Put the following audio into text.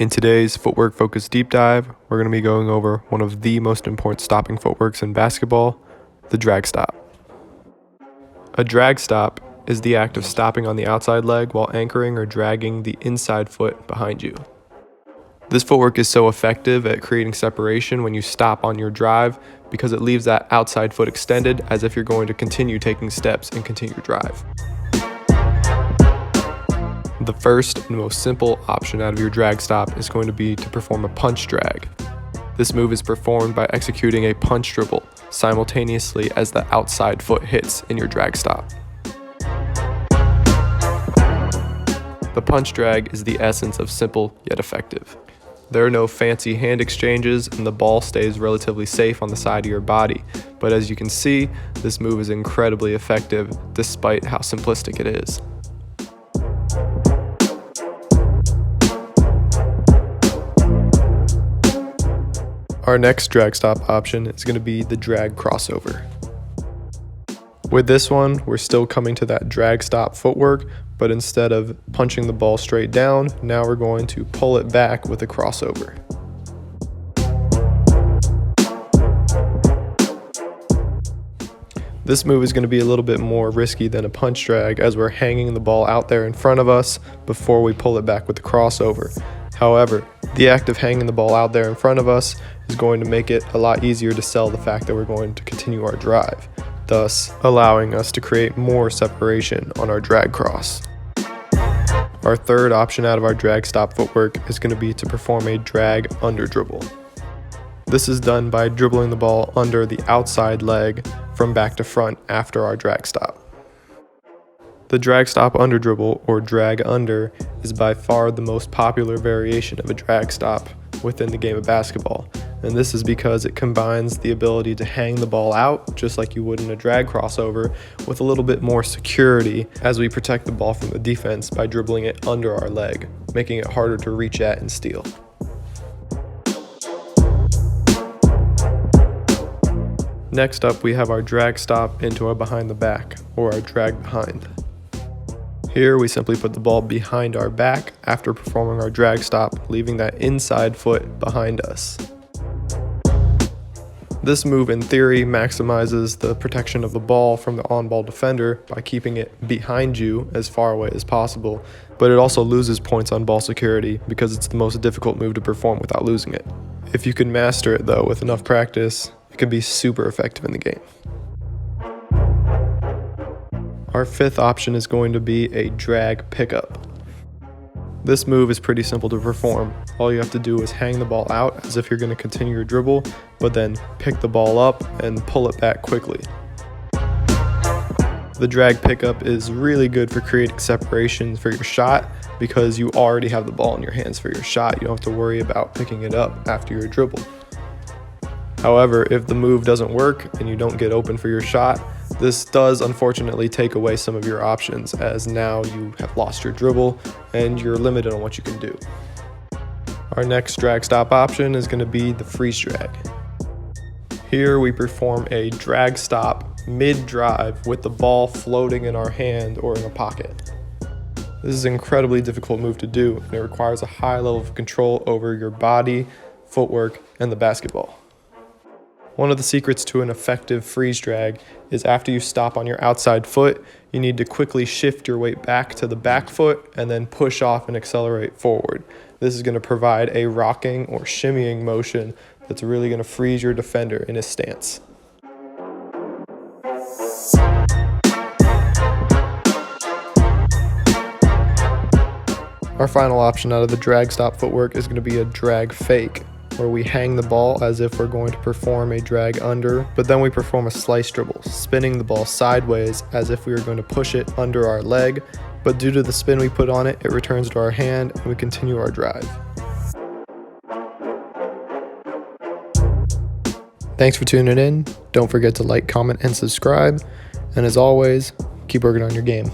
In today's footwork focused deep dive, we're going to be going over one of the most important stopping footworks in basketball, the drag stop. A drag stop is the act of stopping on the outside leg while anchoring or dragging the inside foot behind you. This footwork is so effective at creating separation when you stop on your drive because it leaves that outside foot extended as if you're going to continue taking steps and continue your drive. The first and most simple option out of your drag stop is going to be to perform a punch drag. This move is performed by executing a punch dribble simultaneously as the outside foot hits in your drag stop. The punch drag is the essence of simple yet effective. There are no fancy hand exchanges and the ball stays relatively safe on the side of your body, but as you can see, this move is incredibly effective despite how simplistic it is. Our next drag stop option is going to be the drag crossover. With this one, we're still coming to that drag stop footwork, but instead of punching the ball straight down, now we're going to pull it back with a crossover. This move is going to be a little bit more risky than a punch drag as we're hanging the ball out there in front of us before we pull it back with the crossover. However, the act of hanging the ball out there in front of us is going to make it a lot easier to sell the fact that we're going to continue our drive, thus allowing us to create more separation on our drag cross. Our third option out of our drag stop footwork is going to be to perform a drag under dribble. This is done by dribbling the ball under the outside leg from back to front after our drag stop. The drag stop under dribble, or drag under, is by far the most popular variation of a drag stop within the game of basketball, and this is because it combines the ability to hang the ball out just like you would in a drag crossover with a little bit more security as we protect the ball from the defense by dribbling it under our leg, making it harder to reach at and steal. Next up, we have our drag stop into our behind the back, or our drag behind. Here we simply put the ball behind our back after performing our drag stop, leaving that inside foot behind us. This move in theory maximizes the protection of the ball from the on-ball defender by keeping it behind you as far away as possible, but it also loses points on ball security because it's the most difficult move to perform without losing it. If you can master it though with enough practice, it can be super effective in the game. Our fifth option is going to be a drag pickup. This move is pretty simple to perform. All you have to do is hang the ball out as if you're going to continue your dribble, but then pick the ball up and pull it back quickly. The drag pickup is really good for creating separation for your shot because you already have the ball in your hands for your shot. You don't have to worry about picking it up after your dribble. However, if the move doesn't work and you don't get open for your shot, this does unfortunately take away some of your options as now you have lost your dribble and you're limited on what you can do. Our next drag stop option is going to be the freeze drag. Here we perform a drag stop mid-drive with the ball floating in our hand or in a pocket. This is an incredibly difficult move to do and it requires a high level of control over your body, footwork, and the basketball. One of the secrets to an effective freeze drag is after you stop on your outside foot, you need to quickly shift your weight back to the back foot and then push off and accelerate forward. This is going to provide a rocking or shimmying motion that's really going to freeze your defender in his stance. Our final option out of the drag stop footwork is going to be a drag fake, where we hang the ball as if we're going to perform a drag under, but then we perform a slice dribble, spinning the ball sideways as if we were going to push it under our leg, but due to the spin we put on it, it returns to our hand and we continue our drive. Thanks for tuning in. Don't forget to like, comment, and subscribe. And as always, keep working on your game.